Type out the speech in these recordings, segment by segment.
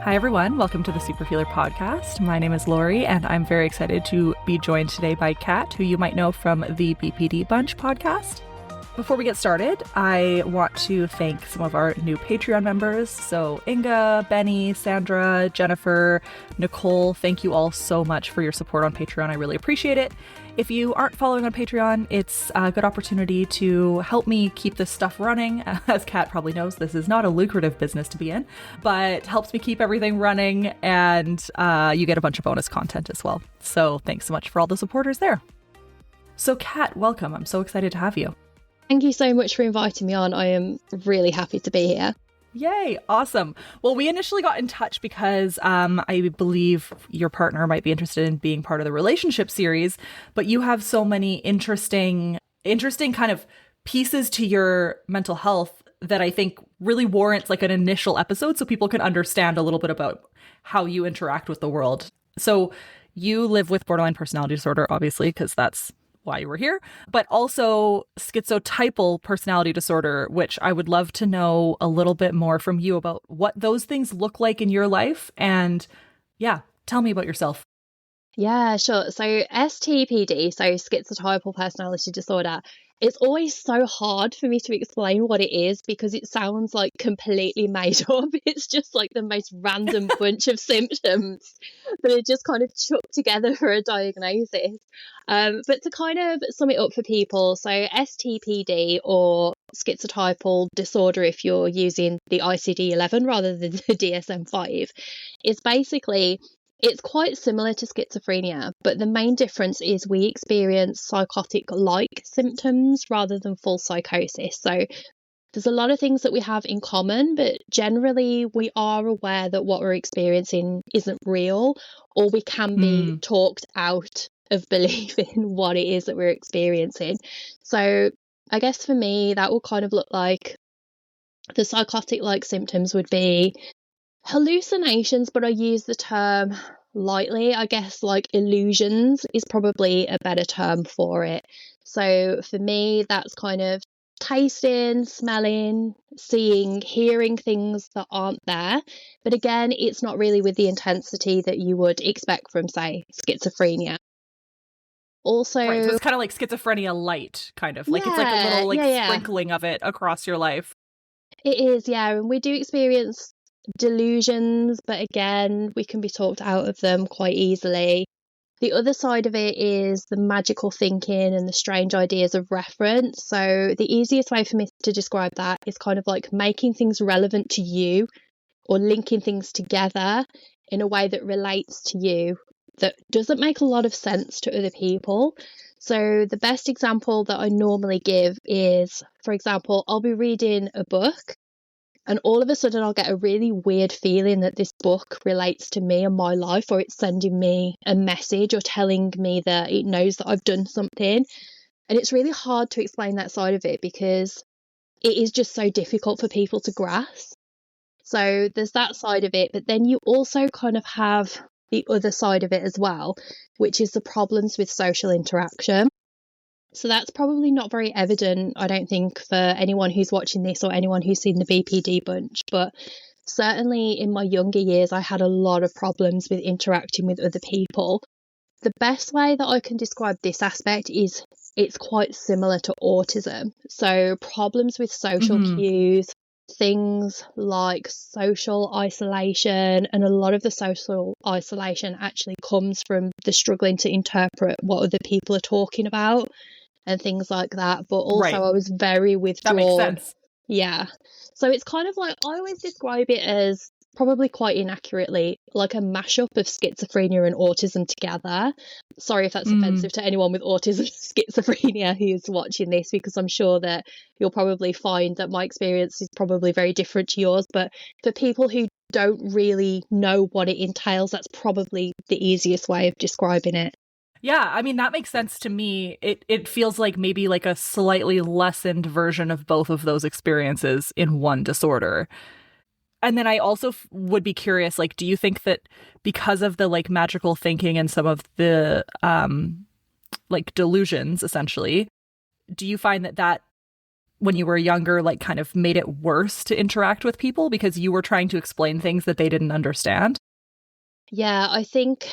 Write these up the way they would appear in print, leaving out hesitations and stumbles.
Hi, everyone. Welcome to the Super Healer Podcast. My name is Lori, and I'm very excited to be joined today by Kat, who you might know from the BPD Bunch podcast. Before we get started, I want to thank some of our new Patreon members. So Inga, Benny, Sandra, Jennifer, Nicole, thank you all so much for your support on Patreon. I really appreciate it. If you aren't following on Patreon, it's a good opportunity to help me keep this stuff running. As Kat probably knows, this is not a lucrative business to be in, but helps me keep everything running, and you get a bunch of bonus content as well. So thanks so much for all the supporters there. So Kat, welcome. I'm so excited to have you. Thank you so much for inviting me on. I am really happy to be here. Yay, awesome. Well, we initially got in touch because I believe your partner might be interested in being part of the relationship series, but you have so many interesting kind of pieces to your mental health that I think really warrants like an initial episode so people can understand a little bit about how you interact with the world. So you live with borderline personality disorder, obviously, because that's why you were here, but also schizotypal personality disorder, which I would love to know a little bit more from you about what those things look like in your life. And yeah, tell me about yourself. Yeah, sure. So STPD, so schizotypal personality disorder, it's always so hard for me to explain what it is because it sounds like completely made up. It's just like the most random bunch of symptoms that are just kind of chucked together for a diagnosis. But to kind of sum it up for people, so STPD or schizotypal disorder, if you're using the ICD-11 rather than the DSM-5, is basically it's quite similar to schizophrenia, but the main difference is we experience psychotic-like symptoms rather than full psychosis. So there's a lot of things that we have in common, but generally we are aware that what we're experiencing isn't real, or we can be talked out of believing what it is that we're experiencing. So I guess for me, that will kind of look like the psychotic-like symptoms would be hallucinations, but I use the term lightly. I guess like illusions is probably a better term for it. So for me, that's kind of tasting, smelling, seeing, hearing things that aren't there. But again, it's not really with the intensity that you would expect from, say, schizophrenia. Also, right, so it's kind of like schizophrenia light, kind of like it's like a little sprinkling of it across your life. It is, yeah. And we do experience delusions, but again, we can be talked out of them quite easily. The other side of it is the magical thinking and the strange ideas of reference. So the easiest way for me to describe that is kind of like making things relevant to you or linking things together in a way that relates to you that doesn't make a lot of sense to other people. So the best example that I normally give is, for example, I'll be reading a book and all of a sudden I'll get a really weird feeling that this book relates to me and my life, or it's sending me a message or telling me that it knows that I've done something. And it's really hard to explain that side of it because it is just so difficult for people to grasp. So there's that side of it, but then you also kind of have the other side of it as well, which is the problems with social interaction. So that's probably not very evident, I don't think, for anyone who's watching this or anyone who's seen the BPD bunch. But certainly in my younger years, I had a lot of problems with interacting with other people. The best way that I can describe this aspect is it's quite similar to autism. So problems with social cues, things like social isolation, and a lot of the social isolation actually comes from the struggling to interpret what other people are talking about and things like that. But also right. I was very withdrawn. That makes sense. Yeah. So it's kind of like, I always describe it as probably quite inaccurately like a mashup of schizophrenia and autism together. Sorry if that's offensive to anyone with autism and schizophrenia who's watching this, because I'm sure that you'll probably find that my experience is probably very different to yours. But for people who don't really know what it entails, that's probably the easiest way of describing it. Yeah, I mean, that makes sense to me. It feels like maybe like a slightly lessened version of both of those experiences in one disorder. And then I also would be curious, like, do you think that because of the like magical thinking and some of the like delusions, essentially, do you find that when you were younger, like kind of made it worse to interact with people because you were trying to explain things that they didn't understand? Yeah, I think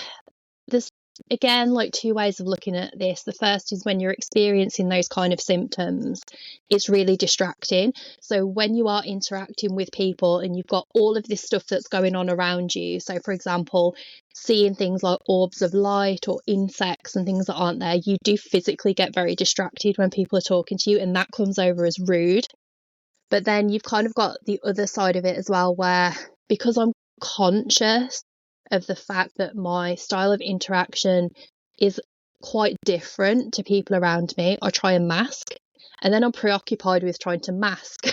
there's, again, like two ways of looking at this. The first is when you're experiencing those kind of symptoms, it's really distracting. So when you are interacting with people and you've got all of this stuff that's going on around you, so for example, seeing things like orbs of light or insects and things that aren't there, you do physically get very distracted when people are talking to you, and that comes over as rude. But then you've kind of got the other side of it as well, where because I'm conscious of the fact that my style of interaction is quite different to people around me, I try and mask. And then I'm preoccupied with trying to mask,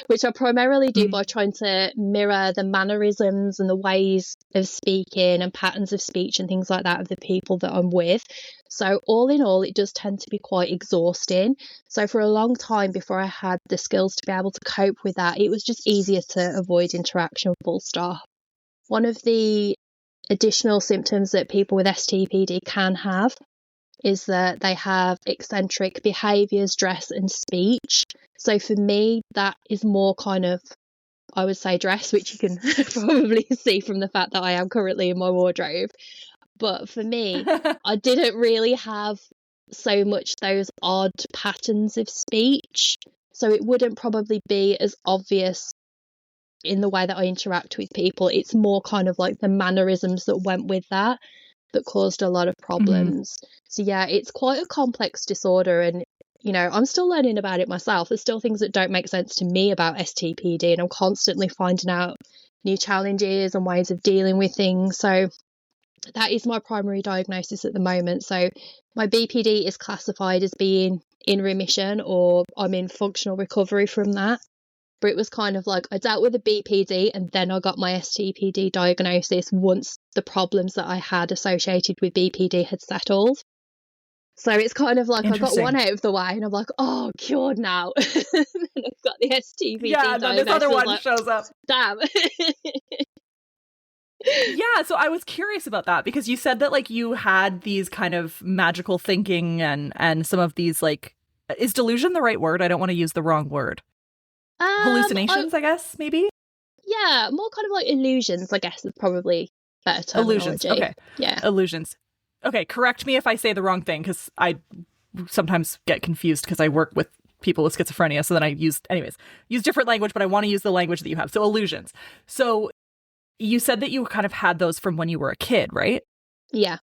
which I primarily do by trying to mirror the mannerisms and the ways of speaking and patterns of speech and things like that of the people that I'm with. So all in all, it does tend to be quite exhausting. So for a long time before I had the skills to be able to cope with that, it was just easier to avoid interaction, full stop. One of the additional symptoms that people with STPD can have is that they have eccentric behaviours, dress and speech. So for me, that is more kind of, I would say, dress, which you can probably see from the fact that I am currently in my wardrobe. But for me, I didn't really have so much those odd patterns of speech. So it wouldn't probably be as obvious in the way that I interact with people. It's more kind of like the mannerisms that went with that caused a lot of problems. So yeah, it's quite a complex disorder, and I'm still learning about it myself. There's still things that don't make sense to me about STPD, and I'm constantly finding out new challenges and ways of dealing with things. So that is my primary diagnosis at the moment. So my BPD is classified as being in remission, or I'm in functional recovery from that. But it was kind of like I dealt with a BPD and then I got my STPD diagnosis once the problems that I had associated with BPD had settled. So it's kind of like I got one out of the way and I'm like, oh, cured now. And I've got the STPD diagnosis. Yeah, and then this other one shows up. Damn. Yeah, so I was curious about that because you said that like you had these kind of magical thinking and some of these like, is delusion the right word? I don't want to use the wrong word. Hallucinations, I guess, maybe? Yeah, more kind of like illusions, I guess, is probably better terminology. Illusions, okay. Yeah. Illusions. Okay, correct me if I say the wrong thing, because I sometimes get confused because I work with people with schizophrenia, so then I use different language, but I want to use the language that you have. So illusions. So you said that you kind of had those from when you were a kid, right? Yeah.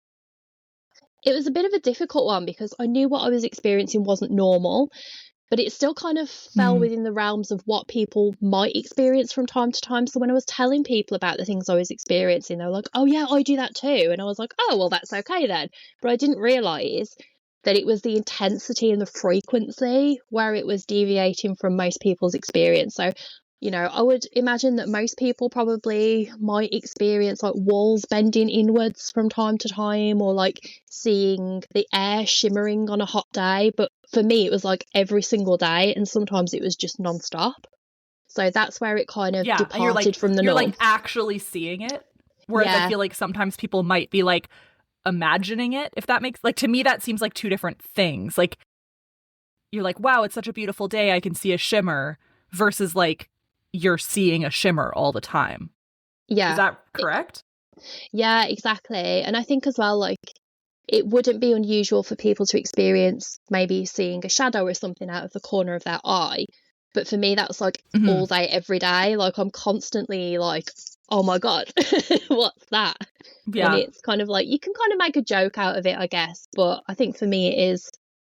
It was a bit of a difficult one because I knew what I was experiencing wasn't normal, but it still kind of fell within the realms of what people might experience from time to time. So when I was telling people about the things I was experiencing, they were like, oh yeah, I do that too. And I was like, oh, well, that's okay then. But I didn't realise that it was the intensity and the frequency where it was deviating from most people's experience. So, I would imagine that most people probably might experience like walls bending inwards from time to time, or like seeing the air shimmering on a hot day. But for me, it was like every single day, and sometimes it was just nonstop. So that's where it kind of departed from the norm. You're like actually seeing it. Whereas I feel like sometimes people might be like imagining it, if that makes, like, to me, that seems like two different things. Like, you're like, wow, it's such a beautiful day, I can see a shimmer, versus like you're seeing a shimmer all the time. Yeah. Is that correct? Yeah, exactly. And I think as well, like, it wouldn't be unusual for people to experience maybe seeing a shadow or something out of the corner of their eye. But for me, that's like all day, every day. Like, I'm constantly like, oh my God, what's that? Yeah. And it's kind of like, you can kind of make a joke out of it, I guess. But I think for me, it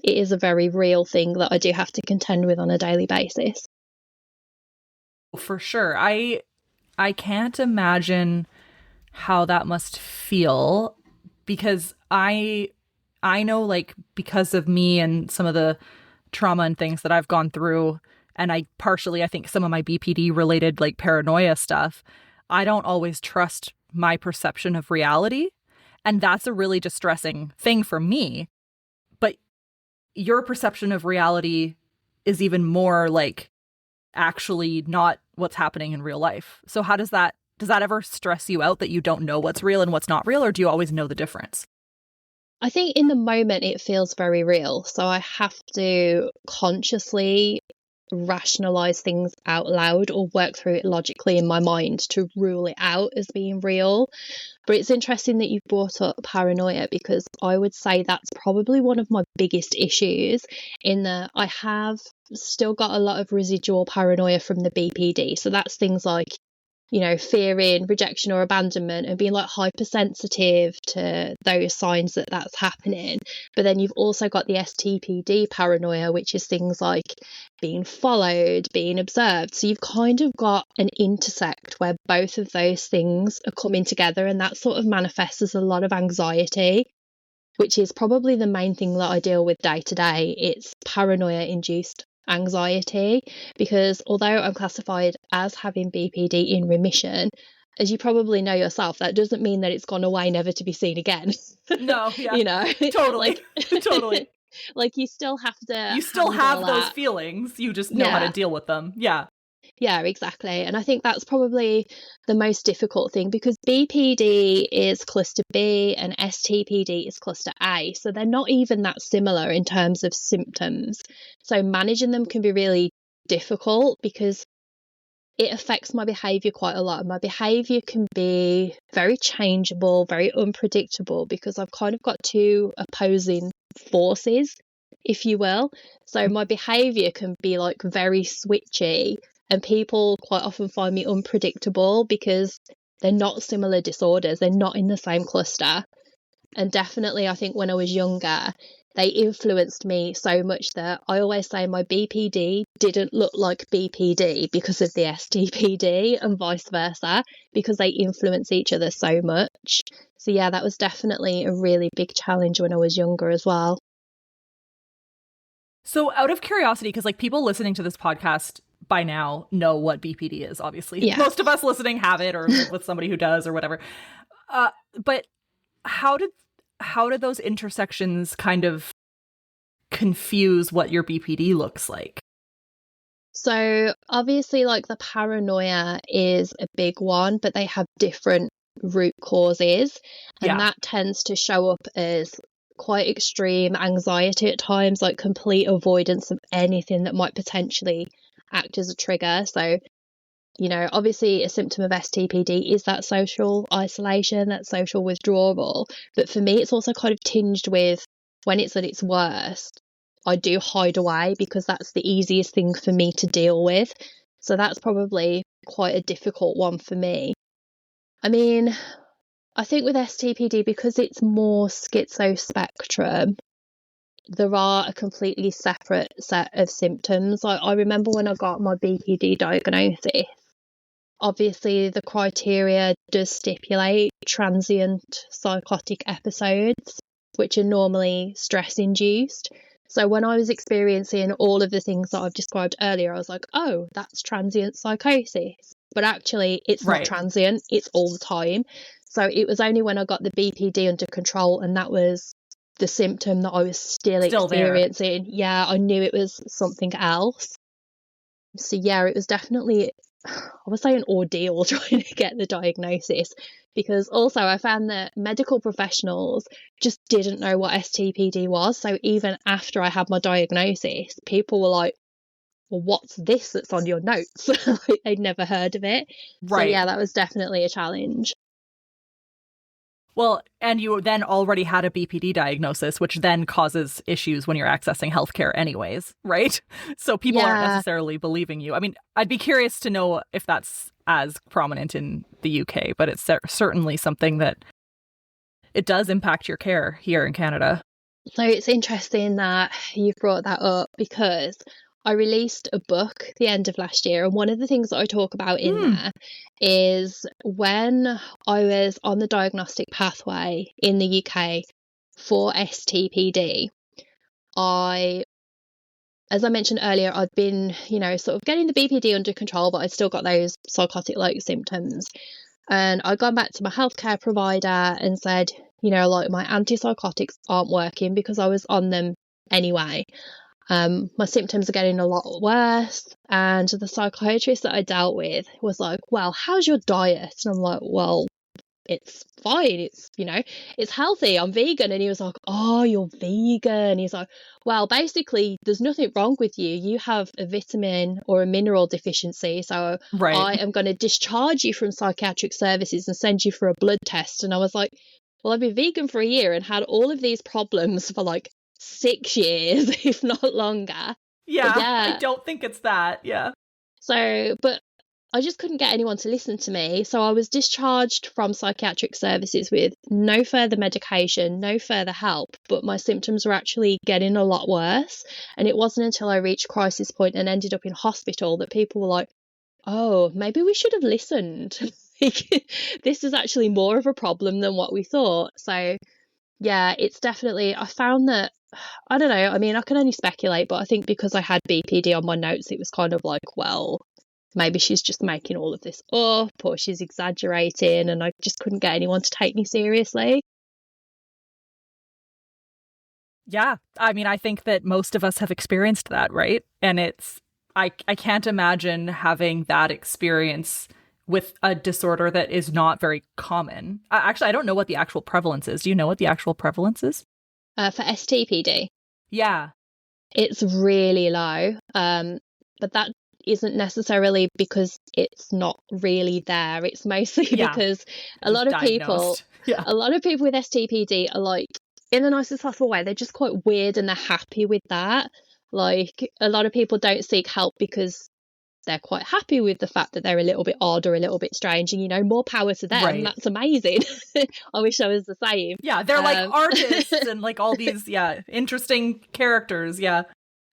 is a very real thing that I do have to contend with on a daily basis. For sure. I can't imagine how that must feel, because I know, like, because of me and some of the trauma and things that I've gone through, and I think some of my BPD related like paranoia stuff, I don't always trust my perception of reality. And that's a really distressing thing for me. But your perception of reality is even more like actually not what's happening in real life. So how does that ever stress you out that you don't know what's real and what's not real, or do you always know the difference? I think in the moment it feels very real. So I have to consciously rationalize things out loud or work through it logically in my mind to rule it out as being real. But it's interesting that you brought up paranoia, because I would say that's probably one of my biggest issues, in that I have still got a lot of residual paranoia from the BPD. So that's things like, fearing rejection or abandonment and being like hypersensitive to those signs that that's happening. But then you've also got the STPD paranoia, which is things like being followed, being observed. So you've kind of got an intersect where both of those things are coming together, and that sort of manifests as a lot of anxiety, which is probably the main thing that I deal with day to day. It's paranoia induced anxiety, because although I'm classified as having BPD in remission, as you probably know yourself, that doesn't mean that it's gone away never to be seen again. No, yeah. Totally. Totally. Like you still have to You still have those feelings. You just know how to deal with them. Yeah. Yeah, exactly. And I think that's probably the most difficult thing, because BPD is cluster B and STPD is cluster A. So they're not even that similar in terms of symptoms. So managing them can be really difficult, because it affects my behaviour quite a lot. And my behaviour can be very changeable, very unpredictable, because I've kind of got two opposing forces, if you will. So my behaviour can be like very switchy, and people quite often find me unpredictable because they're not similar disorders. They're not in the same cluster. And definitely, I think when I was younger, they influenced me so much that I always say my BPD didn't look like BPD because of the STPD, and vice versa, because they influence each other so much. So yeah, that was definitely a really big challenge when I was younger as well. So out of curiosity, because like people listening to this podcast by now know what BPD is, obviously. Yeah. Most of us listening have it, or live with somebody who does, or whatever. But how did those intersections kind of confuse what your BPD looks like? So obviously, like, the paranoia is a big one, but they have different root causes, and that tends to show up as quite extreme anxiety at times, like complete avoidance of anything that might potentially act as a trigger. So, obviously a symptom of STPD is that social isolation, that social withdrawal. But for me, it's also kind of tinged with, when it's at its worst, I do hide away, because that's the easiest thing for me to deal with. So that's probably quite a difficult one for me. I mean, I think with STPD, because it's more schizospectrum, there are a completely separate set of symptoms. I remember when I got my BPD diagnosis, obviously the criteria does stipulate transient psychotic episodes, which are normally stress-induced. So when I was experiencing all of the things that I've described earlier, I was like, oh, that's transient psychosis. But actually, it's not transient, it's all the time. So it was only when I got the BPD under control, and that was the symptom that I was still experiencing. There. Yeah, I knew it was something else. So yeah, it was definitely, I would say, an ordeal trying to get the diagnosis, because also I found that medical professionals just didn't know what STPD was. So even after I had my diagnosis, people were like, well, what's this that's on your notes? Like, they'd never heard of it. Right. So yeah, that was definitely a challenge. Well, and you then already had a BPD diagnosis, which then causes issues when you're accessing healthcare anyways, right? So people aren't necessarily believing you. I mean, I'd be curious to know if that's as prominent in the UK, but it's certainly something that it does impact your care here in Canada. So it's interesting that you've brought that up, because I released a book at the end of last year, and one of the things that I talk about in there is when I was on the diagnostic pathway in the UK for STPD, as I mentioned earlier, I'd been, sort of getting the BPD under control, but I'd still got those psychotic-like symptoms. And I'd gone back to my healthcare provider and said, like, my antipsychotics aren't working, because I was on them anyway. My symptoms are getting a lot worse, and the psychiatrist that I dealt with was like, well, how's your diet? And I'm like, well, it's fine. It's, it's healthy. I'm vegan. And he was like, oh, you're vegan. He's like, well, basically, there's nothing wrong with you. You have a vitamin or a mineral deficiency. So Right. I am going to discharge you from psychiatric services and send you for a blood test. And I was like, well, I've been vegan for a year and had all of these problems for like 6 years, if not longer. Yeah, yeah. I don't think it's that. Yeah. So, but I just couldn't get anyone to listen to me. So I was discharged from psychiatric services with no further medication, no further help, but my symptoms were actually getting a lot worse. And it wasn't until I reached crisis point and ended up in hospital that people were like, oh, maybe we should have listened. This is actually more of a problem than what we thought. So yeah, it's definitely, I found that, I don't know, I mean, I can only speculate, but I think because I had BPD on my notes, it was kind of like, well, maybe she's just making all of this up or she's exaggerating, and I just couldn't get anyone to take me seriously. Yeah, I mean, I think that most of us have experienced that, right? And I can't imagine having that experience with a disorder that is not very common. Actually, I don't know what the actual prevalence is. Do you know what the actual prevalence is? For STPD? Yeah. It's really low, but that isn't necessarily because it's not really there. It's mostly because a lot of people with STPD are like, in the nicest possible way, they're just quite weird and they're happy with that. Like, a lot of people don't seek help because they're quite happy with the fact that they're a little bit odd or a little bit strange, and more power to them. Right. That's amazing. I wish I was the same. Yeah, they're like artists and like all these interesting characters. Yeah,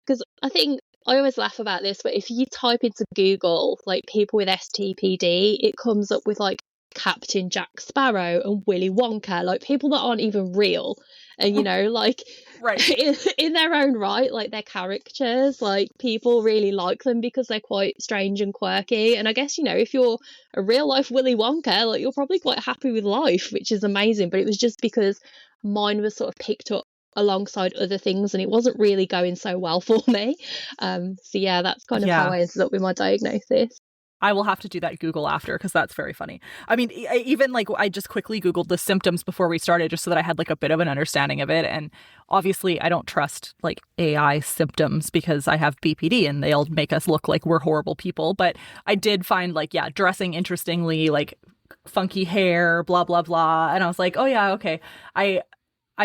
because I think I always laugh about this, but if you type into Google like people with STPD, it comes up with like Captain Jack Sparrow and Willy Wonka, like people that aren't even real. And like right. in their own right, like they're characters, like people really like them because they're quite strange and quirky. And I guess if you're a real life Willy Wonka, like you're probably quite happy with life, which is amazing. But it was just because mine was sort of picked up alongside other things and it wasn't really going so well for me. So yeah, that's kind of how I ended up with my diagnosis. I will have to do that Google after because that's very funny. I mean, even like I just quickly Googled the symptoms before we started just so that I had like a bit of an understanding of it. And obviously I don't trust like AI symptoms because I have BPD and they'll make us look like we're horrible people. But I did find like, dressing interestingly, like funky hair, blah, blah, blah. And I was like, oh yeah, okay. I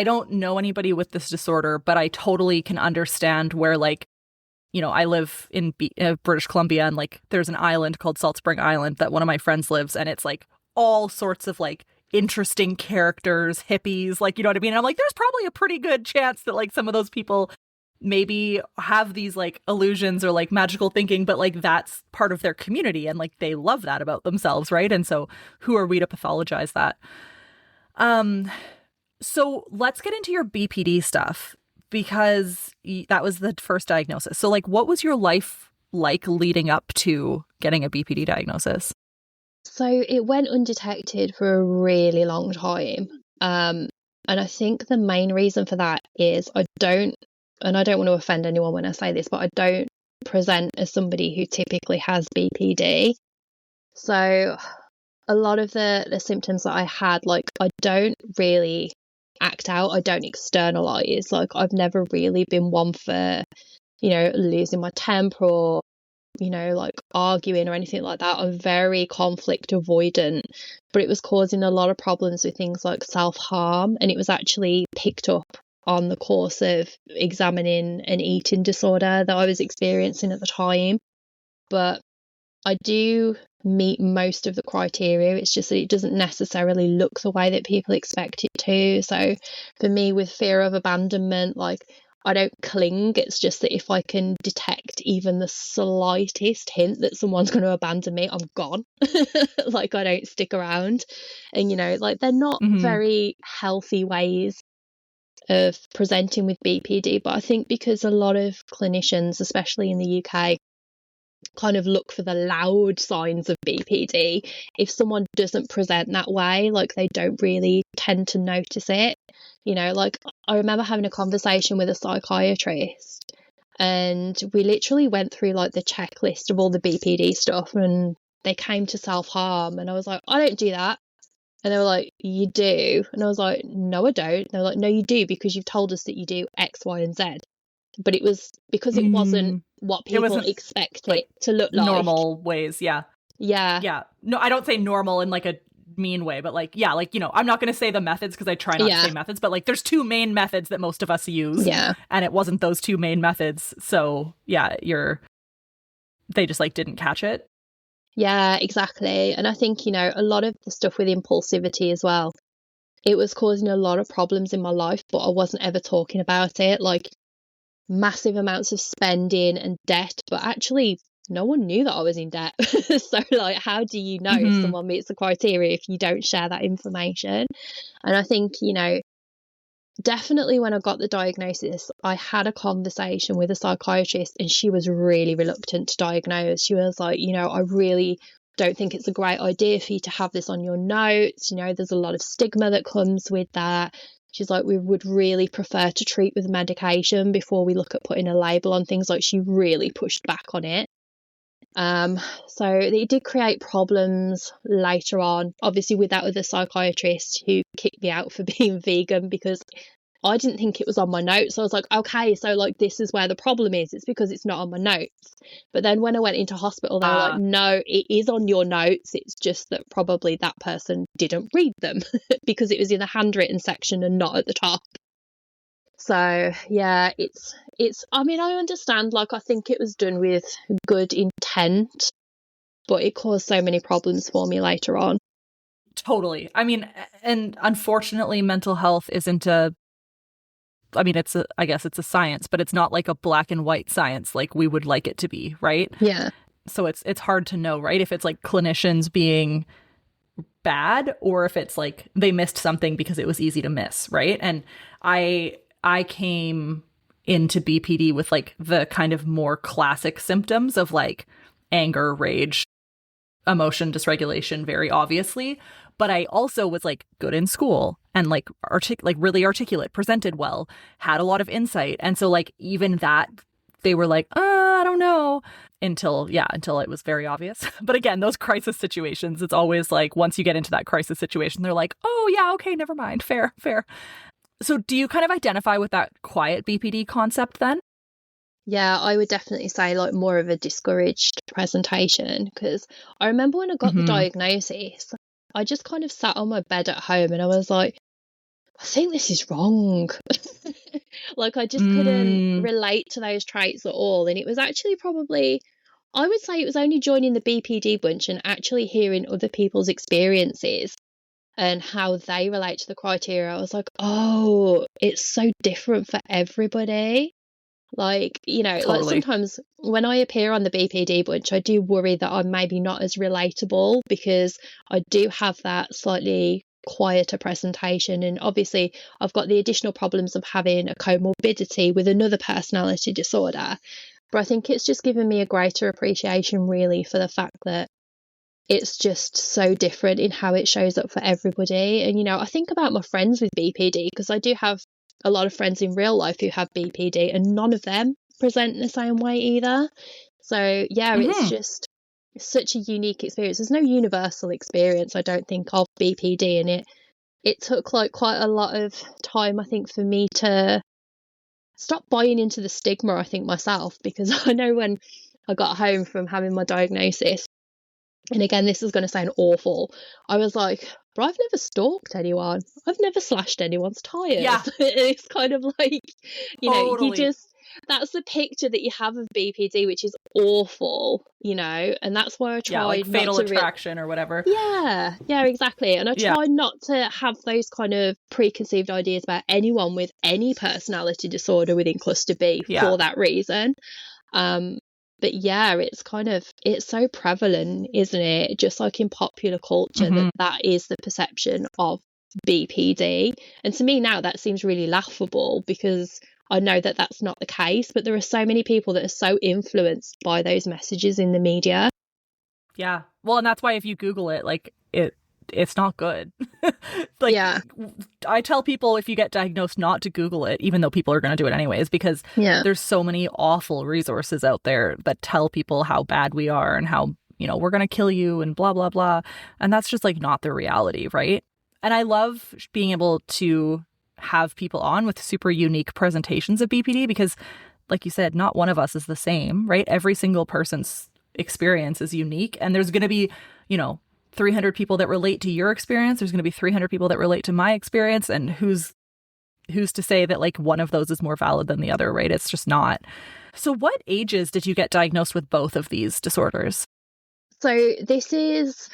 don't know anybody with this disorder, but I totally can understand where like, I live in British Columbia and like there's an island called Salt Spring Island that one of my friends lives, and it's like all sorts of like interesting characters, hippies, like, you know what I mean? And I'm like, there's probably a pretty good chance that like some of those people maybe have these like illusions or like magical thinking, but like that's part of their community and like they love that about themselves, right? And so who are we to pathologize that? So let's get into your BPD stuff, because that was the first diagnosis. So like, what was your life like leading up to getting a BPD diagnosis? So it went undetected for a really long time. And I think the main reason for that is I don't want to offend anyone when I say this, but I don't present as somebody who typically has BPD. So a lot of the symptoms that I had, like I don't really act out, I don't externalize. Like I've never really been one for losing my temper or like arguing or anything like that. I'm very conflict avoidant, but it was causing a lot of problems with things like self-harm, and it was actually picked up on the course of examining an eating disorder that I was experiencing at the time. But I do meet most of the criteria. It's just that it doesn't necessarily look the way that people expect it to. So for me, with fear of abandonment, like I don't cling. It's just that if I can detect even the slightest hint that someone's going to abandon me, I'm gone. Like I don't stick around. And like they're not very healthy ways of presenting with BPD, but I think because a lot of clinicians, especially in the UK, kind of look for the loud signs of BPD, if someone doesn't present that way, like they don't really tend to notice it. Like I remember having a conversation with a psychiatrist and we literally went through like the checklist of all the BPD stuff, and they came to self-harm and I was like, I don't do that. And they were like, you do? And I was like, no, I don't. They were like, no, you do, because you've told us that you do X, Y, and Z. But it was because it wasn't what It people wasn't expect like it to look like. normal ways. Yeah. Yeah. Yeah. No, I don't say normal in like a mean way, but like, yeah, like, you know, I'm not going to say the methods because I try not to say methods, but like there's two main methods that most of us use. Yeah. And it wasn't those two main methods. So yeah, they just like didn't catch it. Yeah, exactly. And I think, you know, a lot of the stuff with impulsivity as well, it was causing a lot of problems in my life, but I wasn't ever talking about it, like massive amounts of spending and debt, but actually no one knew that I was in debt. So like, how do you know if someone meets the criteria if you don't share that information? And I think, you know, definitely when I got the diagnosis, I had a conversation with a psychiatrist and she was really reluctant to diagnose. She was like, you know, I really don't think it's a great idea for you to have this on your notes. You know, there's a lot of stigma that comes with that. She's like, we would really prefer to treat with medication before we look at putting a label on things. Like, she really pushed back on it. So it did create problems later on, obviously with that other psychiatrist who kicked me out for being vegan because I didn't think it was on my notes. So I was like, okay, so like this is where the problem is. It's because it's not on my notes. But then when I went into hospital, they were like, no, it is on your notes. It's just that probably that person didn't read them because it was in the handwritten section and not at the top. So yeah, it's I mean, I understand, like, I think it was done with good intent, but it caused so many problems for me later on. Totally. I mean, and unfortunately mental health isn't I guess it's a science, but it's not like a black and white science like we would like it to be, right? Yeah. So it's hard to know, right? If it's like clinicians being bad or if it's like they missed something because it was easy to miss, right? And I came into BPD with like the kind of more classic symptoms of like anger, rage, emotion dysregulation, very obviously. But I also was like good in school and like really articulate, presented well, had a lot of insight. And so like even that, they were like, I don't know, until it was very obvious. But again, those crisis situations, it's always like once you get into that crisis situation, they're like, oh yeah, okay, never mind, fair. So do you kind of identify with that quiet BPD concept then? Yeah, I would definitely say like more of a discouraged presentation, because I remember when I got the diagnosis, I just kind of sat on my bed at home and I was like, I think this is wrong. Like, I just couldn't relate to those traits at all. And it was actually probably, I would say it was only joining the BPD bunch and actually hearing other people's experiences and how they relate to the criteria. I was like, oh, it's so different for everybody. Like, you know, Totally. like sometimes when I appear on the BPD bunch, I do worry that I'm maybe not as relatable because I do have that slightly quieter presentation. And obviously, I've got the additional problems of having a comorbidity with another personality disorder. But I think it's just given me a greater appreciation, really, for the fact that it's just so different in how it shows up for everybody. And, you know, I think about my friends with BPD because I do have a lot of friends in real life who have BPD and none of them present the same way either. So yeah, it's just such a unique experience. There's no universal experience, I don't think, of BPD, and it took like quite a lot of time, I think, for me to stop buying into the stigma, I think, myself, because I know when I got home from having my diagnosis, and again, this is going to sound awful, I was like, but I've never stalked anyone. I've never slashed anyone's tires. Yeah. It's kind of like, you Totally. know, that's the picture that you have of BPD, which is awful, you know, and that's why I try like not fatal to attraction or whatever. Yeah, exactly. And I try not to have those kind of preconceived ideas about anyone with any personality disorder within cluster B for that reason. But yeah, it's so prevalent, isn't it? Just like in popular culture, that is the perception of BPD. And to me now, that seems really laughable because I know that that's not the case, but there are so many people that are so influenced by those messages in the media. Yeah. Well, and that's why if you Google it, like it's not good. Like, yeah. I tell people if you get diagnosed not to Google it, even though people are going to do it anyways, because there's so many awful resources out there that tell people how bad we are and how we're going to kill you and blah, blah, blah. And that's just like not the reality, right? And I love being able to have people on with super unique presentations of BPD because, like you said, not one of us is the same, right? Every single person's experience is unique. And there's going to be, 300 people that relate to your experience. There's going to be 300 people that relate to my experience. And who's to say that like one of those is more valid than the other, right? It's just not. So what ages did you get diagnosed with both of these disorders? So this is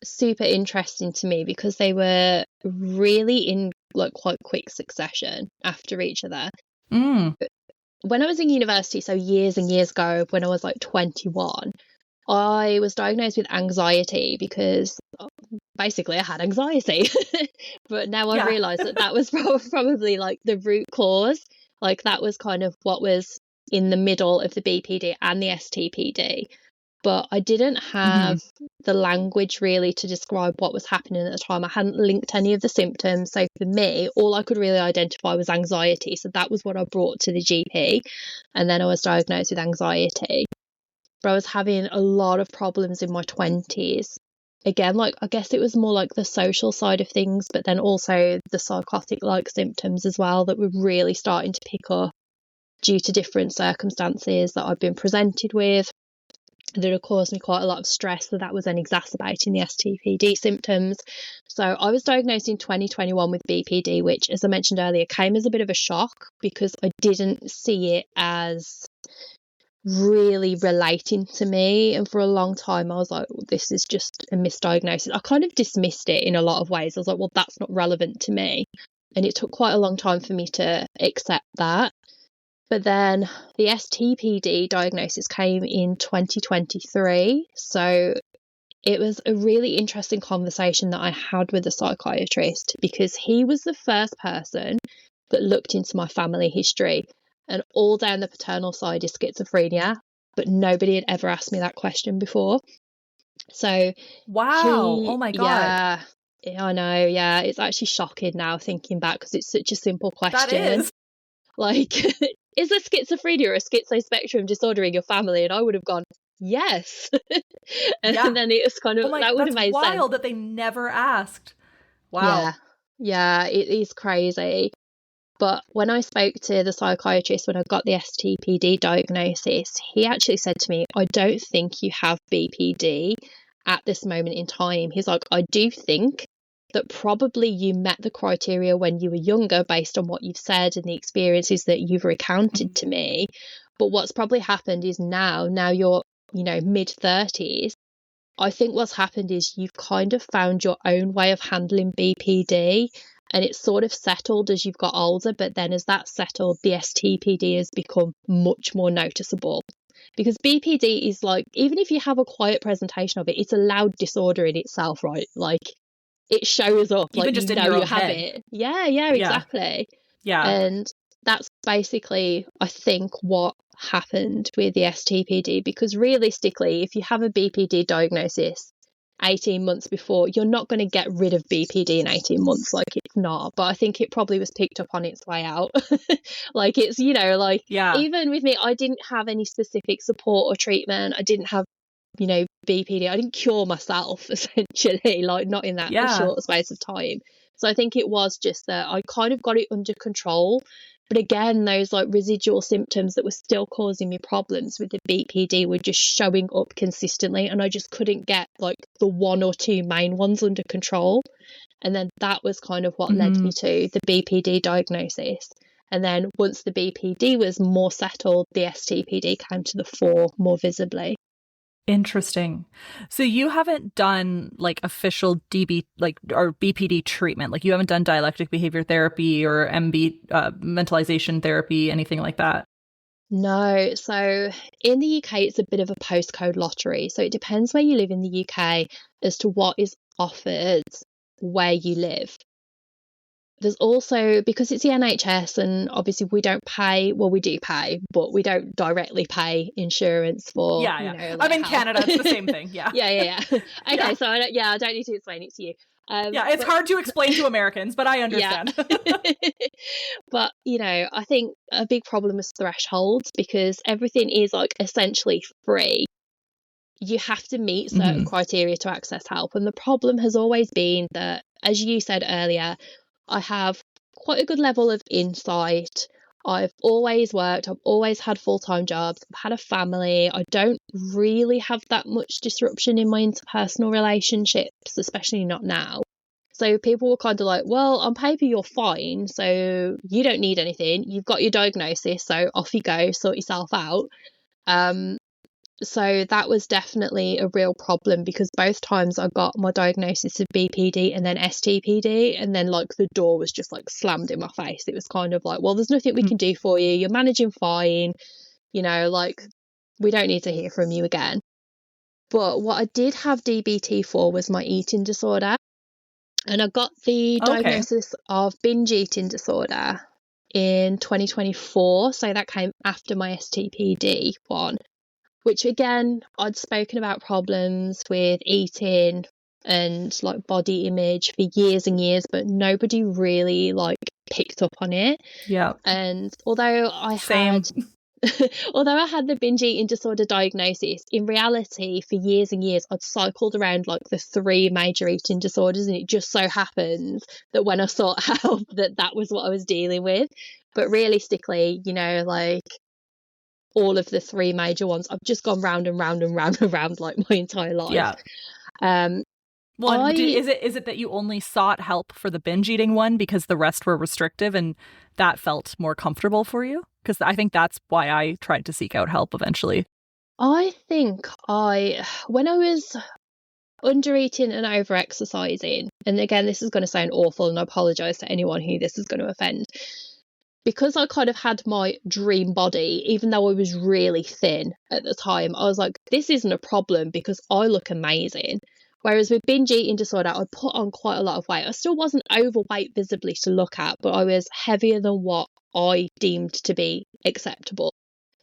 super interesting to me because they were really in like quite quick succession after each other. When I was in university, so years and years ago, when I was like 21, I was diagnosed with anxiety because basically I had anxiety. But now I realise that was probably like the root cause. Like that was kind of what was in the middle of the BPD and the STPD. But I didn't have the language really to describe what was happening at the time. I hadn't linked any of the symptoms. So for me, all I could really identify was anxiety. So that was what I brought to the GP. And then I was diagnosed with anxiety. But I was having a lot of problems in my 20s. Again, like I guess it was more like the social side of things, but then also the psychotic-like symptoms as well that were really starting to pick up due to different circumstances that I've been presented with. That had caused me quite a lot of stress, so that was then exacerbating the STPD symptoms. So I was diagnosed in 2021 with BPD, which, as I mentioned earlier, came as a bit of a shock because I didn't see it as really relating to me. And for a long time, I was like, well, this is just a misdiagnosis. I kind of dismissed it in a lot of ways. I was like, well, that's not relevant to me. And it took quite a long time for me to accept that. But then the STPD diagnosis came in 2023. So it was a really interesting conversation that I had with a psychiatrist because he was the first person that looked into my family history. And all down the paternal side is schizophrenia, but nobody had ever asked me that question before. So wow. Oh my God. Yeah, I know. Yeah, it's actually shocking now thinking back because it's such a simple question. That is. Like, is there schizophrenia or a schizospectrum disorder in your family? And I would have gone, yes. And then it was kind of, that would have made sense. That's wild that they never asked. Wow. Yeah, it is crazy. But when I spoke to the psychiatrist when I got the STPD diagnosis, he actually said to me, I don't think you have BPD at this moment in time. He's like, I do think that probably you met the criteria when you were younger based on what you've said and the experiences that you've recounted to me. But what's probably happened is now you're, mid-30s. I think what's happened is you've kind of found your own way of handling BPD and it's sort of settled as you've got older. But then as that's settled, the STPD has become much more noticeable. Because BPD is like, even if you have a quiet presentation of it, it's a loud disorder in itself, right? Like, it shows up, even like just you in know your you have head. it. Yeah, exactly. Yeah. And that's basically, I think, what happened with the STPD, because realistically, if you have a BPD diagnosis 18 months before, you're not going to get rid of BPD in 18 months. Like, it's not. But I think it probably was picked up on its way out. Like, it's, even with me, I didn't have any specific support or treatment. I didn't have BPD. I didn't cure myself, essentially, like not in that short space of time. So I think it was just that I kind of got it under control. But again, those like residual symptoms that were still causing me problems with the BPD were just showing up consistently. And I just couldn't get like the one or two main ones under control. And then that was kind of what led me to the BPD diagnosis. And then once the BPD was more settled, the STPD came to the fore more visibly. Interesting. So you haven't done like official or BPD treatment. Like you haven't done dialectic behavior therapy or mentalization therapy, anything like that? No. So in the UK, it's a bit of a postcode lottery. So it depends where you live in the UK as to what is offered where you live. There's also, because it's the NHS and obviously we don't pay, well, we do pay, but we don't directly pay insurance for, I'm in Canada, it's the same thing. Yeah. Yeah. Okay, so I don't need to explain it to you. It's hard to explain to Americans, but I understand. But, I think a big problem is thresholds, because everything is like essentially free. you have to meet certain criteria to access help. And the problem has always been that, as you said earlier, I have quite a good level of insight. I've always worked, I've always had full-time jobs, I've had a family. I don't really have that much disruption in my interpersonal relationships, especially not now. So people were kind of like, well, on paper you're fine, so you don't need anything. You've got your diagnosis, so off you go, sort yourself out. So that was definitely a real problem, because both times I got my diagnosis of BPD and then STPD, and then like the door was just like slammed in my face. It was kind of like, well, there's nothing we can do for you. You're managing fine. You know, like, we don't need to hear from you again. But what I did have DBT for was my eating disorder. And I got the diagnosis of binge eating disorder in 2024. So that came after my STPD one, which again, I'd spoken about problems with eating and like body image for years and years, but nobody really like picked up on it. Yeah. And although I had the binge eating disorder diagnosis, in reality, for years and years, I'd cycled around like the 3 major eating disorders, and it just so happens that when I sought help, that was what I was dealing with. But realistically, you know, like, all of the 3 major ones, I've just gone round and round and round and round like my entire life. Yeah. Well, is it that you only sought help for the binge eating one because the rest were restrictive and that felt more comfortable for you? Because I think that's why I tried to seek out help eventually. I think when I was under eating and over exercising, and again, this is going to sound awful, and I apologise to anyone who this is going to offend, because I kind of had my dream body, even though I was really thin at the time, I was like, this isn't a problem because I look amazing. Whereas with binge eating disorder, I put on quite a lot of weight. I still wasn't overweight visibly to look at, but I was heavier than what I deemed to be acceptable.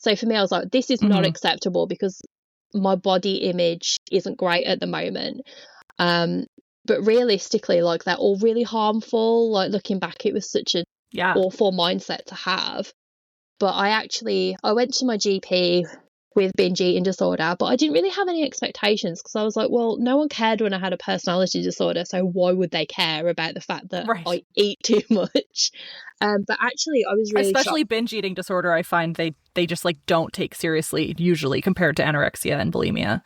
So for me, I was like, this is not acceptable because my body image isn't great at the moment. But realistically, like, they're all really harmful. Like, looking back, it was such a awful mindset to have. But I went to my GP with binge eating disorder, but I didn't really have any expectations, because I was like, well, no one cared when I had a personality disorder, so why would they care about the fact that I eat too much? But actually, I was really especially shocked. Binge eating disorder, I find they just like don't take seriously usually compared to anorexia and bulimia.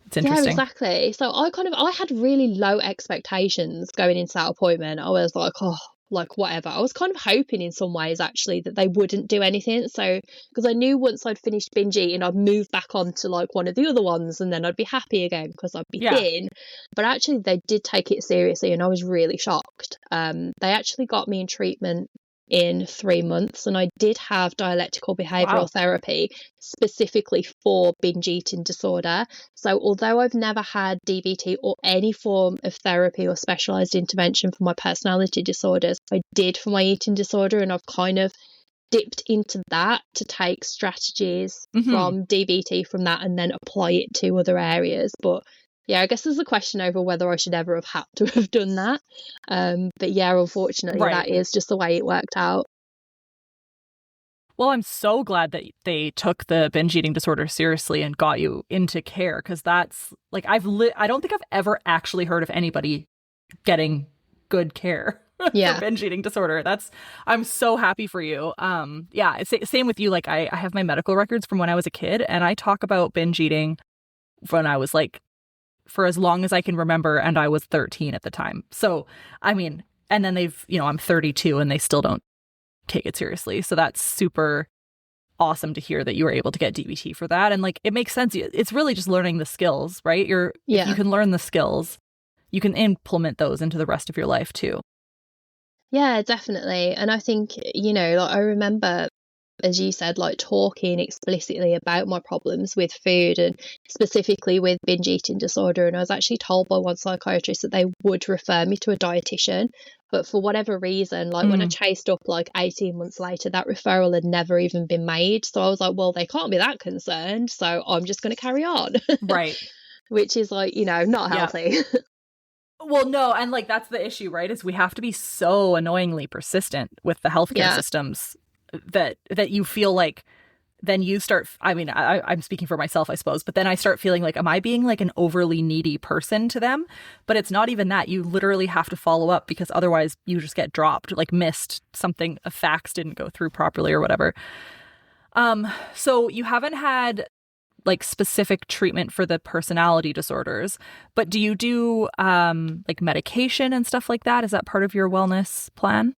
It's interesting. Yeah, exactly. So I had really low expectations going into that appointment. I was like, oh, like, whatever. I was kind of hoping in some ways actually that they wouldn't do anything. So, because I knew once I'd finished binge eating, I'd move back on to like one of the other ones, and then I'd be happy again because I'd be thin. But actually they did take it seriously, and I was really shocked. They actually got me in treatment in 3 months, and I did have dialectical behavioural therapy specifically for binge eating disorder. So although I've never had DBT or any form of therapy or specialised intervention for my personality disorders, I did for my eating disorder, and I've kind of dipped into that to take strategies from DBT from that and then apply it to other areas. But yeah, I guess there's a question over whether I should ever have had to have done that. But yeah, unfortunately, that is just the way it worked out. Well, I'm so glad that they took the binge eating disorder seriously and got you into care, because that's like, I don't think I've ever actually heard of anybody getting good care for binge eating disorder. I'm so happy for you. Same with you. Like, I have my medical records from when I was a kid, and I talk about binge eating when I was like, for as long as I can remember, and I was 13 at the time. So, I mean, and then I'm 32 and they still don't take it seriously. So that's super awesome to hear that you were able to get DBT for that. And like, it makes sense. It's really just learning the skills, right? If you can learn the skills, you can implement those into the rest of your life too. Yeah, definitely. And I think, like, I remember, as you said, like, talking explicitly about my problems with food and specifically with binge eating disorder. And I was actually told by one psychiatrist that they would refer me to a dietitian. But for whatever reason, like, when I chased up like 18 months later, that referral had never even been made. So I was like, well, they can't be that concerned, so I'm just going to carry on. Right. Which is like, not healthy. Well, no, and like, that's the issue, right? Is we have to be so annoyingly persistent with the healthcare systems that you feel like then you start, I mean, I'm speaking for myself, I suppose, but then I start feeling like, am I being like an overly needy person to them? But it's not even that. You literally have to follow up because otherwise you just get dropped, like missed something, a fax didn't go through properly or whatever. So you haven't had like specific treatment for the personality disorders, but do you do like medication and stuff like that? Is that part of your wellness plan?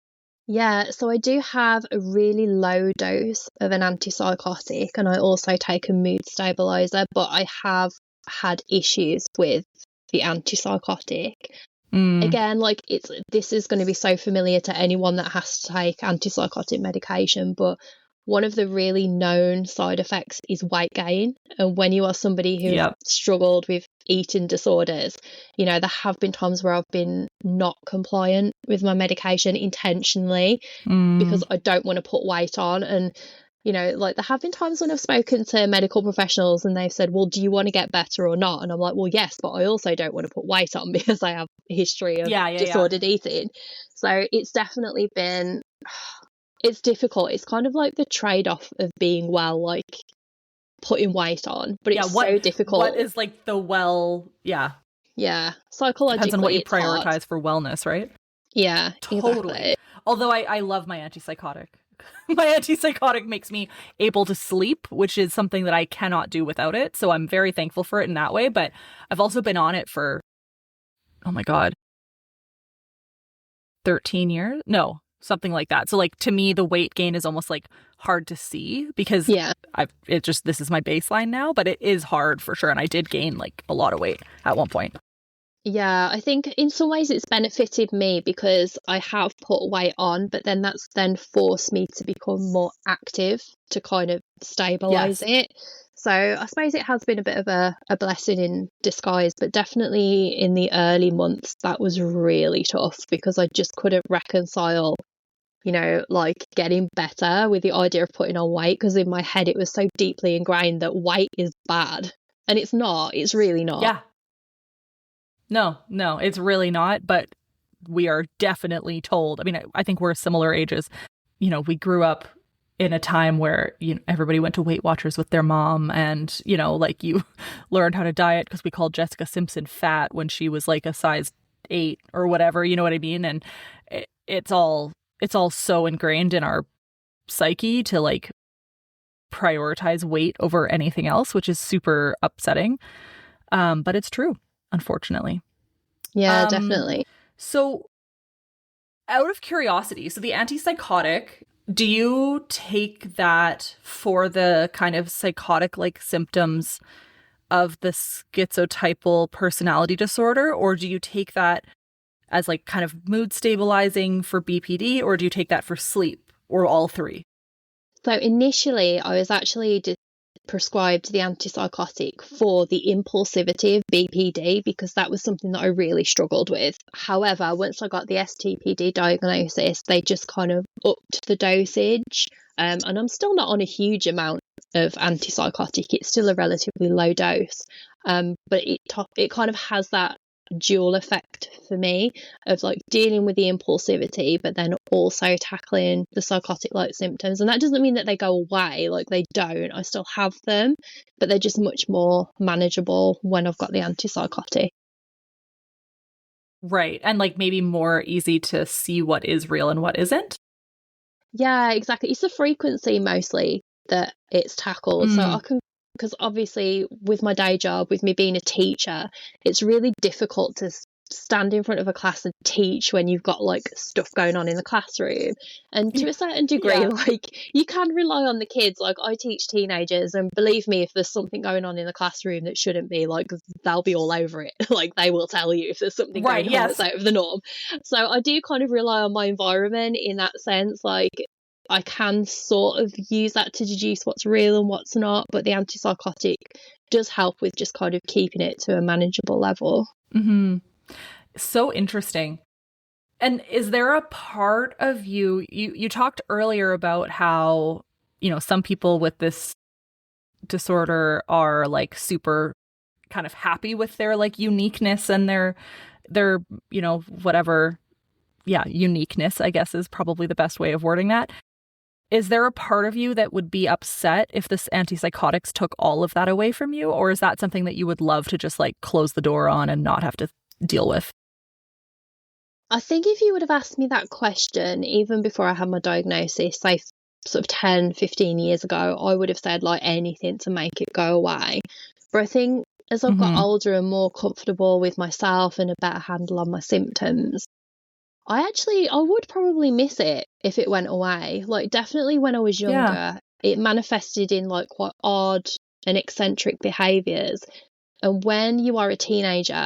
Yeah, so I do have a really low dose of an antipsychotic, and I also take a mood stabilizer, but I have had issues with the antipsychotic. Again, like this is going to be so familiar to anyone that has to take antipsychotic medication, but one of the really known side effects is weight gain. And when you are somebody who has struggled with eating disorders, you know, there have been times where I've been not compliant with my medication intentionally because I don't want to put weight on. And, you know, like there have been times when I've spoken to medical professionals and they've said, well, do you want to get better or not? And I'm like, well, yes, but I also don't want to put weight on because I have a history of disordered eating. So it's definitely been... It's difficult. It's kind of like the trade-off of being well, like putting weight on, but it's so difficult. What is like the Yeah, psychologically, depends on what you prioritize hard. For wellness, right? Yeah, totally. Exactly. Although I love my antipsychotic. My antipsychotic makes me able to sleep, which is something that I cannot do without it. So I'm very thankful for it in that way. But I've also been on it for, oh my God, 13 years? No. Something like that. So like to me, the weight gain is almost like hard to see because this is my baseline now, but it is hard for sure. And I did gain like a lot of weight at one point. Yeah, I think in some ways it's benefited me because I have put weight on, but then that's then forced me to become more active to kind of stabilize it. So I suppose it has been a bit of a blessing in disguise, but definitely in the early months, that was really tough because I just couldn't reconcile, you know, like getting better with the idea of putting on weight because in my head it was so deeply ingrained that weight is bad. And it's not. It's really not. Yeah. No, it's really not. But we are definitely told. I mean, I think we're similar ages. You know, we grew up in a time where, you know, everybody went to Weight Watchers with their mom and, you know, like you learned how to diet because we called Jessica Simpson fat when she was like a size 8 or whatever, you know what I mean? And it's all so ingrained in our psyche to like prioritize weight over anything else, which is super upsetting. But it's true, unfortunately. Yeah, definitely. So out of curiosity, so the antipsychotic, do you take that for the kind of psychotic-like symptoms of the schizotypal personality disorder, or do you take that as like kind of mood stabilizing for BPD, or do you take that for sleep, or all three? So initially, I was actually prescribed the antipsychotic for the impulsivity of BPD because that was something that I really struggled with. However, once I got the STPD diagnosis, they just kind of upped the dosage. And I'm still not on a huge amount of antipsychotic. It's still a relatively low dose. But it kind of has that dual effect for me of like dealing with the impulsivity but then also tackling the psychotic like symptoms. And that doesn't mean that they go away, like they don't. I still have them, but they're just much more manageable when I've got the antipsychotic. Right. And like maybe more easy to see what is real and what isn't. Yeah, exactly. It's the frequency mostly that it's tackled. So I can, because obviously with my day job, with me being a teacher, it's really difficult to stand in front of a class and teach when you've got like stuff going on in the classroom. And to a certain degree, like you can rely on the kids. Like I teach teenagers, and believe me, if there's something going on in the classroom that shouldn't be, like they'll be all over it. Like they will tell you if there's something going on that's out of the norm. So I do kind of rely on my environment in that sense. Like I can sort of use that to deduce what's real and what's not, but the antipsychotic does help with just kind of keeping it to a manageable level. Mm-hmm. So interesting. And is there a part of you talked earlier about how, you know, some people with this disorder are like super kind of happy with their like uniqueness and their, you know, whatever. Yeah. Uniqueness, I guess, is probably the best way of wording that. Is there a part of you that would be upset if this antipsychotics took all of that away from you? Or is that something that you would love to just like close the door on and not have to deal with? I think if you would have asked me that question even before I had my diagnosis, say sort of 10, 15 years ago, I would have said like anything to make it go away. But I think as I've got older and more comfortable with myself and a better handle on my symptoms, I would probably miss it if it went away. Like, definitely when I was younger, it manifested in like quite odd and eccentric behaviours. And when you are a teenager,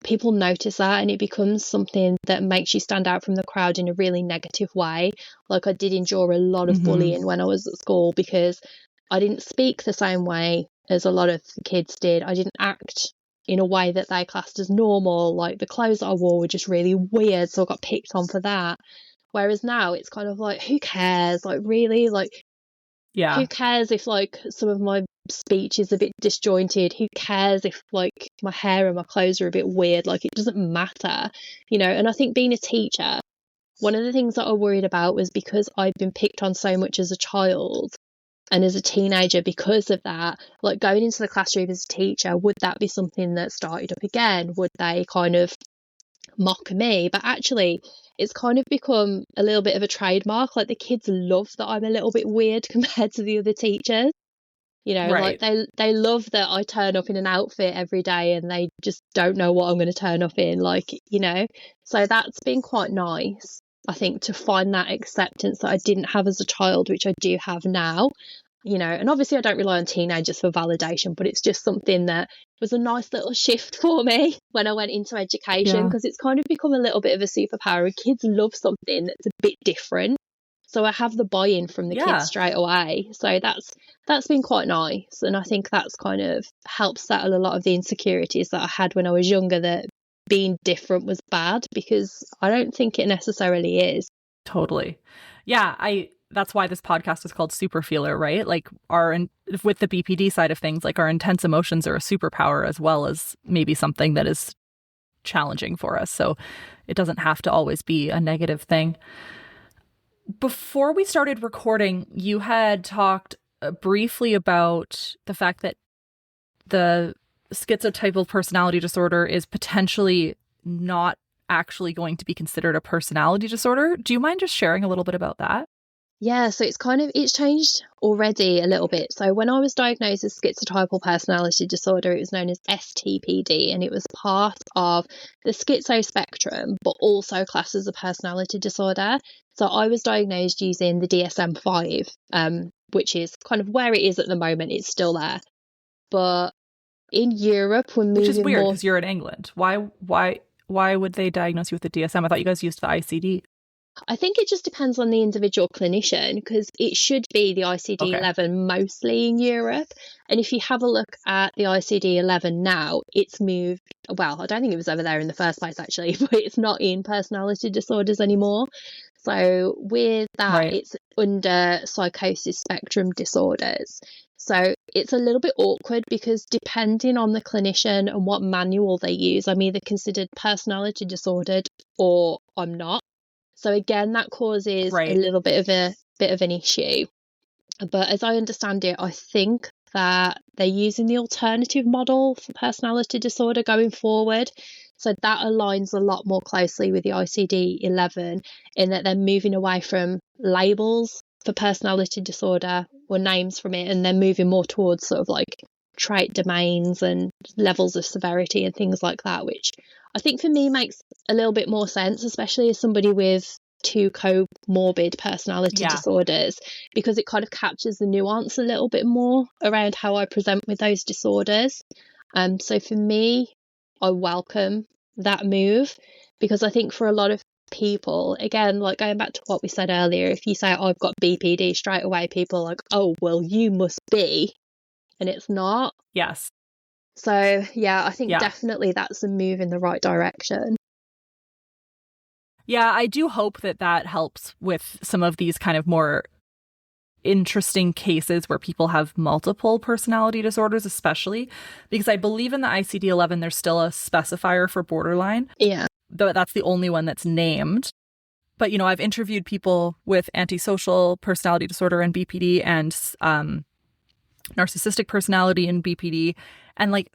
people notice that and it becomes something that makes you stand out from the crowd in a really negative way. Like, I did endure a lot of bullying when I was at school because I didn't speak the same way as a lot of the kids did. I didn't act in a way that they classed as normal. Like, the clothes I wore were just really weird, so I got picked on for that. Whereas now it's kind of like, who cares? Like, really? Like, who cares if like some of my speech is a bit disjointed? Who cares if like my hair and my clothes are a bit weird? Like, it doesn't matter, you know. And I think being a teacher, one of the things that I worried about was because I'd been picked on so much as a child and as a teenager because of that, like going into the classroom as a teacher, would that be something that started up again? Would they kind of mock me? But actually, it's kind of become a little bit of a trademark. Like, the kids love that I'm a little bit weird compared to the other teachers. You know, like they love that I turn up in an outfit every day and they just don't know what I'm going to turn up in, like, you know. So that's been quite nice, I think, to find that acceptance that I didn't have as a child, which I do have now, you know. And obviously I don't rely on teenagers for validation, but it's just something that was a nice little shift for me when I went into education, because it's kind of become a little bit of a superpower. Kids love something that's a bit different. So I have the buy-in from the kids straight away. So that's been quite nice. And I think that's kind of helped settle a lot of the insecurities that I had when I was younger, that being different was bad, because I don't think it necessarily is. Totally. Yeah, that's why this podcast is called Super Feeler, right? Like, with the BPD side of things, like, our intense emotions are a superpower as well as maybe something that is challenging for us. So it doesn't have to always be a negative thing. Before we started recording, you had talked briefly about the fact that the schizotypal personality disorder is potentially not actually going to be considered a personality disorder. Do you mind just sharing a little bit about that? Yeah, so it's changed already a little bit. So when I was diagnosed as schizotypal personality disorder, it was known as STPD, and it was part of the schizo spectrum, but also classed as a personality disorder. So I was diagnosed using the DSM-5, which is kind of where it is at the moment. It's still there. But in Europe, we're moving more... Which is weird because you're in England. Why would they diagnose you with the DSM? I thought you guys used the ICD. I think it just depends on the individual clinician, because it should be the ICD-11 mostly in Europe. And if you have a look at the ICD-11 now, it's moved, well, I don't think it was ever there in the first place, actually, but it's not in personality disorders anymore. So with that, it's under psychosis spectrum disorders. So it's a little bit awkward because depending on the clinician and what manual they use, I'm either considered personality disordered or I'm not. So again, that causes a little bit of an issue. But as I understand it, I think that they're using the alternative model for personality disorder going forward. So that aligns a lot more closely with the ICD-11, in that they're moving away from labels for personality disorder or names from it, and they're moving more towards sort of like trait domains and levels of severity and things like that, which I think for me makes a little bit more sense, especially as somebody with 2 comorbid personality disorders, because it kind of captures the nuance a little bit more around how I present with those disorders. So for me, I welcome that move, because I think for a lot of people, again, like going back to what we said earlier, if you say I've got BPD, straight away people are like, oh, well, you must be, and it's not. Yes. So yeah, I think definitely that's a move in the right direction. Yeah, I do hope that helps with some of these kind of more interesting cases where people have multiple personality disorders, especially because I believe in the ICD-11 there's still a specifier for borderline. Yeah. Though that's the only one that's named. But, you know, I've interviewed people with antisocial personality disorder and BPD and narcissistic personality and BPD and like,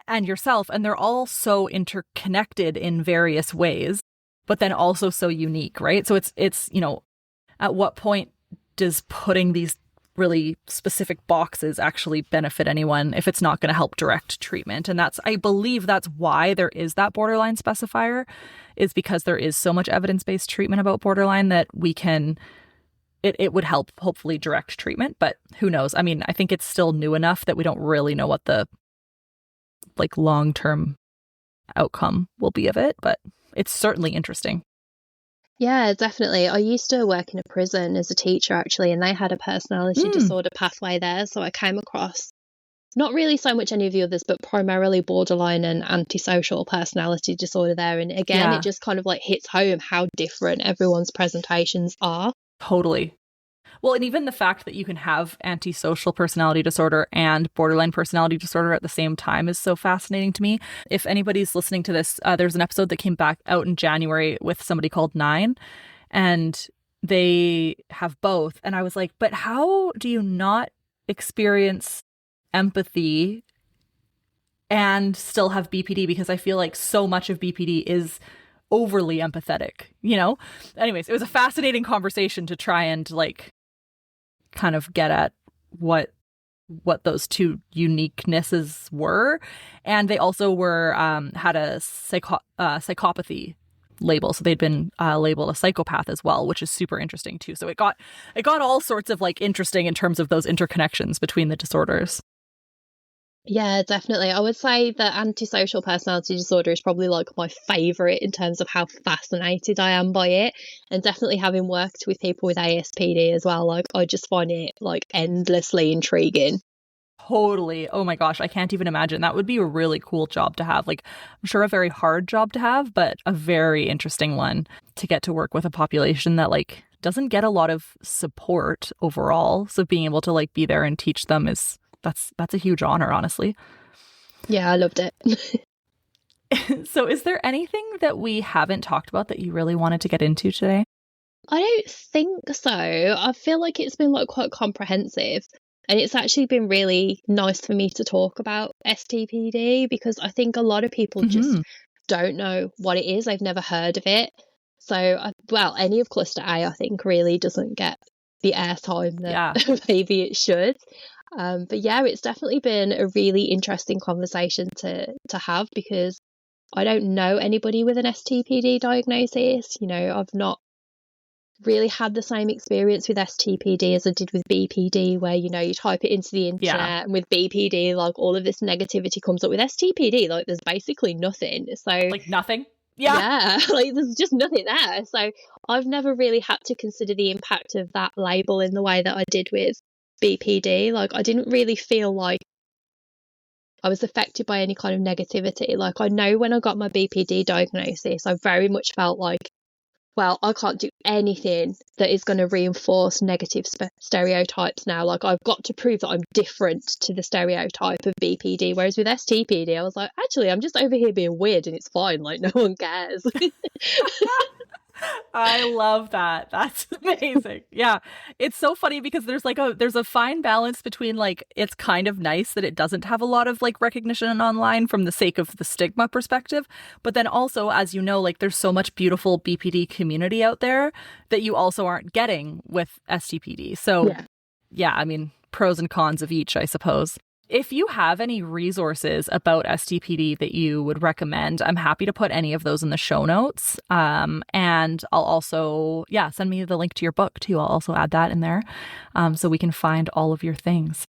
and yourself, and they're all so interconnected in various ways, but then also so unique, right? So it's, you know, at what point does putting these really specific boxes actually benefit anyone if it's not going to help direct treatment? And that's, I believe that's why there is that borderline specifier, is because there is so much evidence-based treatment about borderline that we can, it would help hopefully direct treatment, but who knows? I mean, I think it's still new enough that we don't really know what the like long-term outcome will be of it, but it's certainly interesting. Yeah, definitely. I used to work in a prison as a teacher, actually, and they had a personality disorder pathway there. So I came across not really so much any of the others, but primarily borderline and antisocial personality disorder there. And again, it just kind of like hits home how different everyone's presentations are. Totally. Well, and even the fact that you can have antisocial personality disorder and borderline personality disorder at the same time is so fascinating to me. If anybody's listening to this, there's an episode that came back out in January with somebody called Nine, and they have both. And I was like, but how do you not experience empathy and still have BPD? Because I feel like so much of BPD is overly empathetic, you know? Anyways, it was a fascinating conversation to try and like kind of get at what those two uniquenesses were. And they also were had a psychopathy label, so they'd been labeled a psychopath as well, which is super interesting too. So it got all sorts of like interesting in terms of those interconnections between the disorders. Yeah, definitely. I would say that antisocial personality disorder is probably like my favourite in terms of how fascinated I am by it. And definitely having worked with people with ASPD as well, like I just find it like endlessly intriguing. Totally. Oh my gosh, I can't even imagine. That would be a really cool job to have. Like, I'm sure a very hard job to have, but a very interesting one to get to work with a population that like doesn't get a lot of support overall. So being able to like be there and teach them is that's a huge honor, honestly. Yeah, I loved it. So is there anything that we haven't talked about that you really wanted to get into today? I don't think so. I feel like it's been like quite comprehensive, and it's actually been really nice for me to talk about STPD because I think a lot of people just don't know what it is. They've never heard of it. So, well, any of cluster A, I think, really doesn't get the airtime that maybe it should. But yeah, it's definitely been a really interesting conversation to have because I don't know anybody with an STPD diagnosis. You know, I've not really had the same experience with STPD as I did with BPD, where, you know, you type it into the internet and with BPD, like all of this negativity comes up. With STPD, like there's basically nothing. So like nothing? Yeah, like there's just nothing there. So I've never really had to consider the impact of that label in the way that I did with BPD. Like I didn't really feel like I was affected by any kind of negativity. Like I know when I got my BPD diagnosis, I very much felt like, well, I can't do anything that is going to reinforce negative stereotypes now. Like I've got to prove that I'm different to the stereotype of BPD. Whereas with STPD, I was like, actually, I'm just over here being weird and it's fine. Like no one cares. I love that. That's amazing. Yeah. It's so funny because there's a fine balance between like, it's kind of nice that it doesn't have a lot of like recognition online from the sake of the stigma perspective. But then also, as you know, like there's so much beautiful BPD community out there that you also aren't getting with STPD. So yeah, I mean, pros and cons of each, I suppose. If you have any resources about STPD that you would recommend, I'm happy to put any of those in the show notes. And I'll also, send me the link to your book too. I'll also add that in there so we can find all of your things.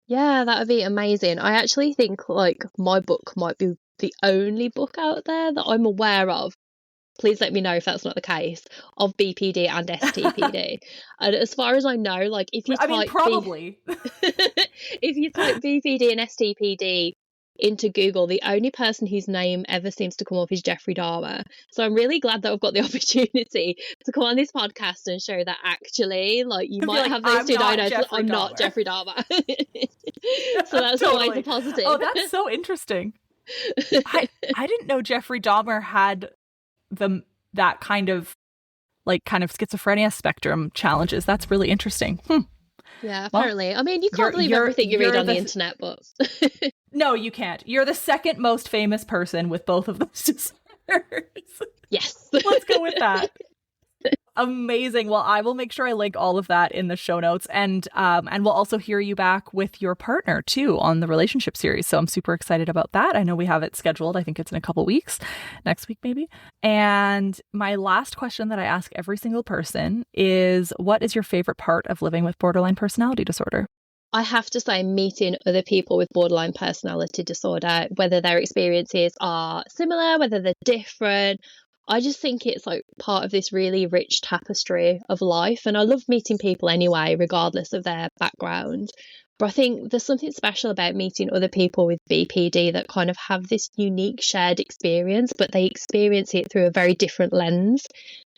Yeah, that would be amazing. I actually think like my book might be the only book out there that I'm aware of. Please let me know if that's not the case, of BPD and STPD. And as far as I know, like if you type probably if you type BPD and STPD into Google, the only person whose name ever seems to come up is Jeffrey Dahmer. So I'm really glad that I've got the opportunity to come on this podcast and show that actually, like, you might have those two diagnoses. I'm not Jeffrey Dahmer. So that's always a positive. Oh, that's so interesting. I didn't know Jeffrey Dahmer had that kind of like kind of schizophrenia spectrum challenges. That's really interesting. Yeah, apparently. Well, I mean, you can't believe everything you read on the internet, but... No, you can't. You're the second most famous person with both of those disorders. Yes. Let's go with that. Amazing. Well, I will make sure I link all of that in the show notes, and we'll also hear you back with your partner too on the relationship series. So I'm super excited about that. I know we have it scheduled. I think it's in a couple weeks, next week maybe. And my last question that I ask every single person is, what is your favorite part of living with borderline personality disorder? I have to say, meeting other people with borderline personality disorder, whether their experiences are similar, whether they're different, I just think it's like part of this really rich tapestry of life. And I love meeting people anyway, regardless of their background. But I think there's something special about meeting other people with BPD that kind of have this unique shared experience, but they experience it through a very different lens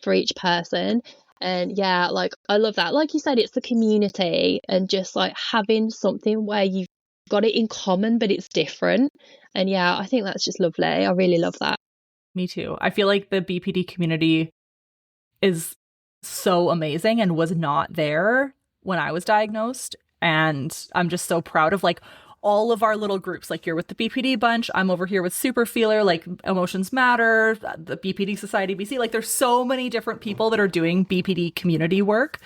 for each person. And yeah, like I love that. Like you said, it's the community and just like having something where you've got it in common, but it's different. And yeah, I think that's just lovely. I really love that. Me too. I feel like the BPD community is so amazing and was not there when I was diagnosed. And I'm just so proud of like all of our little groups. Like you're with the BPD bunch. I'm over here with Super Feeler, like Emotions Matter, the BPD Society BC. Like there's so many different people that are doing BPD community work.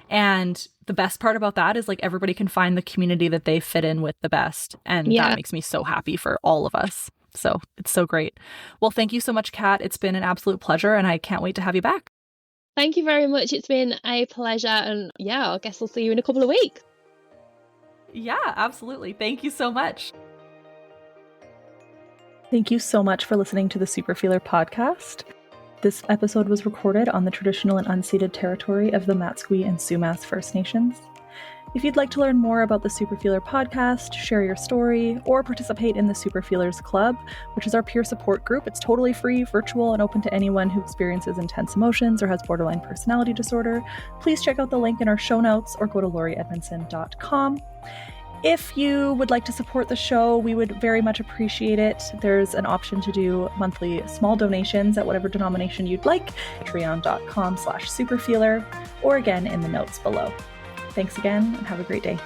And the best part about that is like everybody can find the community that they fit in with the best. And that makes me so happy for all of us. So it's so great. Well, thank you so much, Kat. It's been an absolute pleasure, and I can't wait to have you back. Thank you very much. It's been a pleasure. And yeah, I guess I'll see you in a couple of weeks. Yeah, absolutely. Thank you so much. Thank you so much for listening to the Super Feeler podcast. This episode was recorded on the traditional and unceded territory of the Matsqui and Sumas First Nations. If you'd like to learn more about the Super Feeler podcast, share your story, or participate in the Super Feelers Club, which is our peer support group, it's totally free, virtual, and open to anyone who experiences intense emotions or has borderline personality disorder, please check out the link in our show notes or go to laurieedmondson.com. If you would like to support the show, we would very much appreciate it. There's an option to do monthly small donations at whatever denomination you'd like, patreon.com/superfeeler, or again in the notes below. Thanks again and have a great day.